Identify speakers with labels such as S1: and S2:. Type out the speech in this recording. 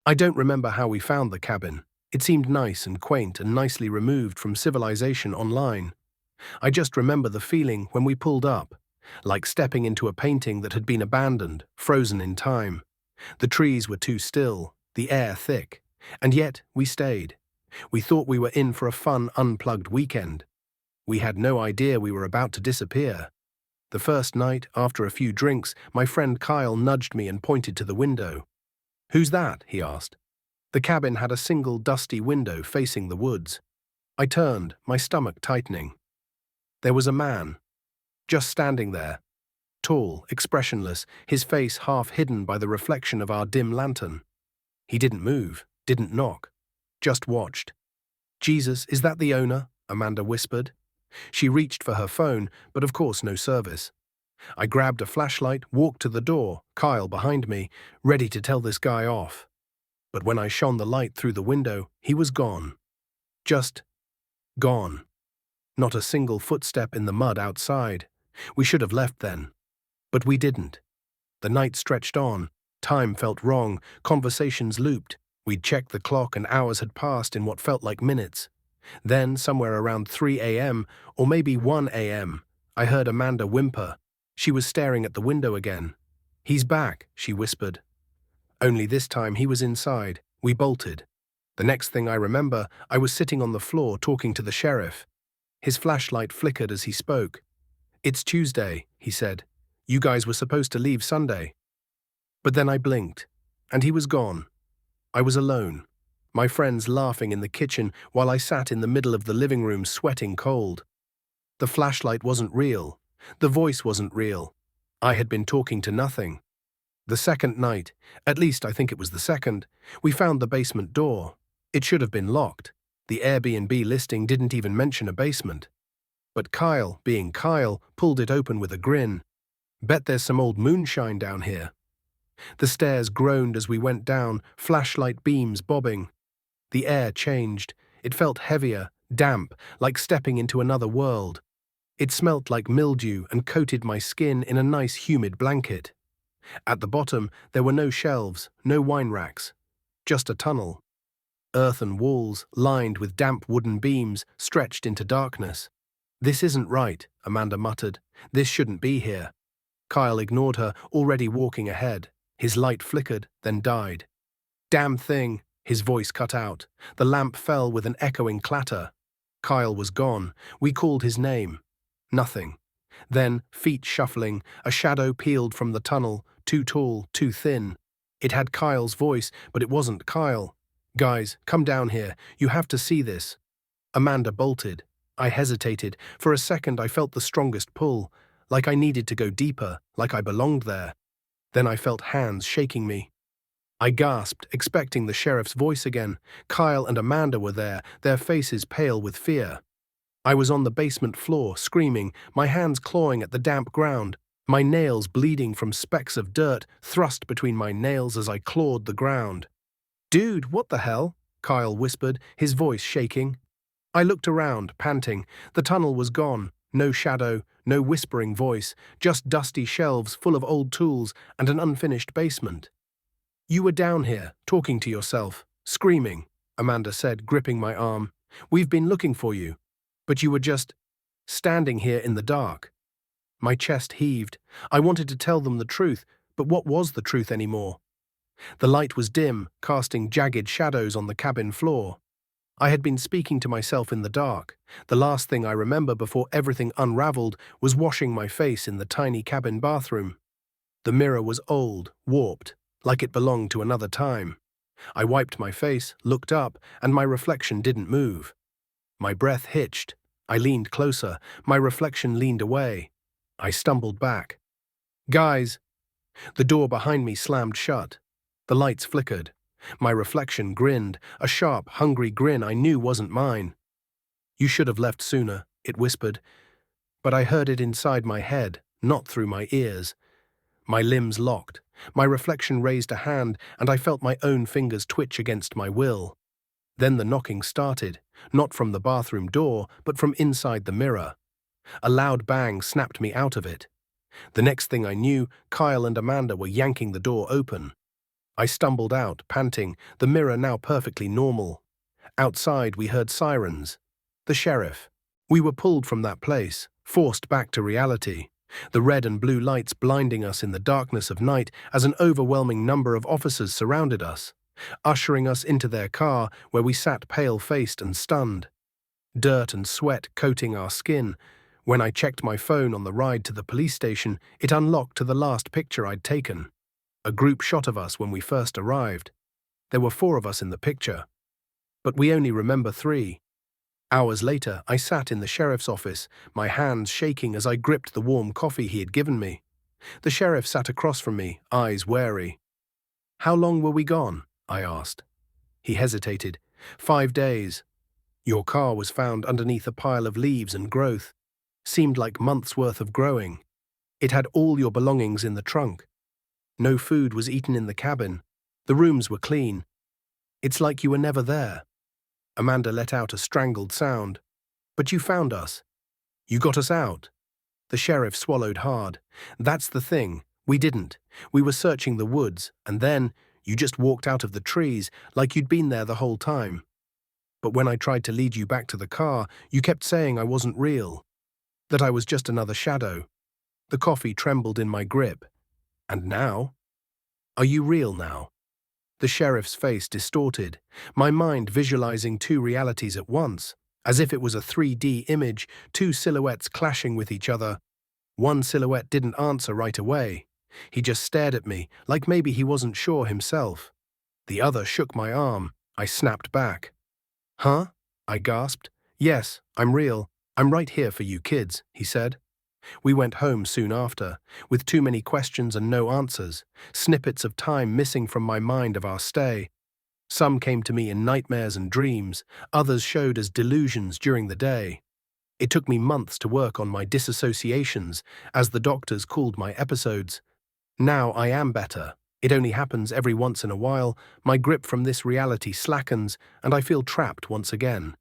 S1: I don't remember how we found the cabin. It seemed nice and quaint and nicely removed from civilization online. I just remember the feeling when we pulled up, like stepping into a painting that had been abandoned, frozen in time. The trees were too still, the air thick, and yet we stayed. We thought we were in for a fun, unplugged weekend. We had no idea we were about to disappear. The first night, after a few drinks, my friend Kyle nudged me and pointed to the window. "Who's that?" he asked. The cabin had a single dusty window facing the woods. I turned, my stomach tightening. There was a man, just standing there, tall, expressionless, his face half hidden by the reflection of our dim lantern. He didn't move, didn't knock, just watched. "Jesus, is that the owner?" Amanda whispered. She reached for her phone, but of course no service. I grabbed a flashlight, walked to the door, Kyle behind me, ready to tell this guy off. But when I shone the light through the window, he was gone. Just gone. Not a single footstep in the mud outside. We should have left then. But we didn't. The night stretched on. Time felt wrong. Conversations looped. We'd checked the clock and hours had passed in what felt like minutes. Then, somewhere around 3 a.m., or maybe 1 a.m., I heard Amanda whimper. She was staring at the window again. "He's back," she whispered. Only this time he was inside. We bolted. The next thing I remember, I was sitting on the floor talking to the sheriff. His flashlight flickered as he spoke. "It's Tuesday," he said. "You guys were supposed to leave Sunday." But then I blinked, and he was gone. I was alone. My friends laughing in the kitchen while I sat in the middle of the living room sweating cold. The flashlight wasn't real. The voice wasn't real. I had been talking to nothing. The second night, at least I think it was the second, we found the basement door. It should have been locked. The Airbnb listing didn't even mention a basement. But Kyle, being Kyle, pulled it open with a grin. "Bet there's some old moonshine down here." The stairs groaned as we went down, flashlight beams bobbing. The air changed. It felt heavier, damp, like stepping into another world. It smelt like mildew and coated my skin in a nice humid blanket. At the bottom, there were no shelves, no wine racks, just a tunnel. Earthen walls, lined with damp wooden beams, stretched into darkness. "This isn't right," Amanda muttered. "This shouldn't be here." Kyle ignored her, already walking ahead. His light flickered, then died. "Damn thing!" His voice cut out. The lamp fell with an echoing clatter. Kyle was gone. We called his name. Nothing. Then, feet shuffling, a shadow peeled from the tunnel, too tall, too thin. It had Kyle's voice, but it wasn't Kyle. "Guys, come down here. You have to see this." Amanda bolted. I hesitated. For a second I felt the strongest pull, like I needed to go deeper, like I belonged there. Then I felt hands shaking me. I gasped, expecting the sheriff's voice again. Kyle and Amanda were there, their faces pale with fear. I was on the basement floor, screaming, my hands clawing at the damp ground, my nails bleeding from specks of dirt thrust between my nails as I clawed the ground. "Dude, what the hell?" Kyle whispered, his voice shaking. I looked around, panting. The tunnel was gone. No shadow, no whispering voice, just dusty shelves full of old tools and an unfinished basement. "You were down here, talking to yourself, screaming," Amanda said, gripping my arm. "We've been looking for you. But you were just standing here in the dark." My chest heaved. I wanted to tell them the truth, but what was the truth anymore? The light was dim, casting jagged shadows on the cabin floor. I had been speaking to myself in the dark. The last thing I remember before everything unraveled was washing my face in the tiny cabin bathroom. The mirror was old, warped, like it belonged to another time. I wiped my face, looked up, and my reflection didn't move. My breath hitched. I leaned closer. My reflection leaned away. I stumbled back. "Guys!" The door behind me slammed shut. The lights flickered. My reflection grinned, a sharp, hungry grin I knew wasn't mine. "You should have left sooner," it whispered. But I heard it inside my head, not through my ears. My limbs locked. My reflection raised a hand, and I felt my own fingers twitch against my will. Then the knocking started, not from the bathroom door, but from inside the mirror. A loud bang snapped me out of it. The next thing I knew, Kyle and Amanda were yanking the door open. I stumbled out, panting, the mirror now perfectly normal. Outside, we heard sirens. The sheriff. We were pulled from that place, forced back to reality. The red and blue lights blinding us in the darkness of night as an overwhelming number of officers surrounded us, ushering us into their car where we sat pale-faced and stunned. Dirt and sweat coating our skin. When I checked my phone on the ride to the police station, it unlocked to the last picture I'd taken. A group shot of us when we first arrived. There were 4 of us in the picture, but we only remember 3. Hours later, I sat in the sheriff's office, my hands shaking as I gripped the warm coffee he had given me. The sheriff sat across from me, eyes wary. "How long were we gone?" I asked. He hesitated. 5 days. Your car was found underneath a pile of leaves and growth. Seemed like months' worth of growing. It had all your belongings in the trunk. No food was eaten in the cabin. The rooms were clean. It's like you were never there. Amanda let out a strangled sound. But you found us. You got us out. The sheriff swallowed hard. That's the thing. We didn't. We were searching the woods, and then you just walked out of the trees like you'd been there the whole time. But when I tried to lead you back to the car, you kept saying I wasn't real, that I was just another shadow. The coffee trembled in my grip. And now? Are you real now? The sheriff's face distorted, my mind visualizing 2 realities at once, as if it was a 3D image, 2 silhouettes clashing with each other. One silhouette didn't answer right away. He just stared at me, like maybe he wasn't sure himself. The other shook my arm. I snapped back. "Huh?" I gasped. "Yes, I'm real. I'm right here for you kids," he said. We went home soon after, with too many questions and no answers, snippets of time missing from my mind of our stay. Some came to me in nightmares and dreams, others showed as delusions during the day. It took me months to work on my disassociations, as the doctors called my episodes. Now I am better. It only happens every once in a while, my grip from this reality slackens, and I feel trapped once again.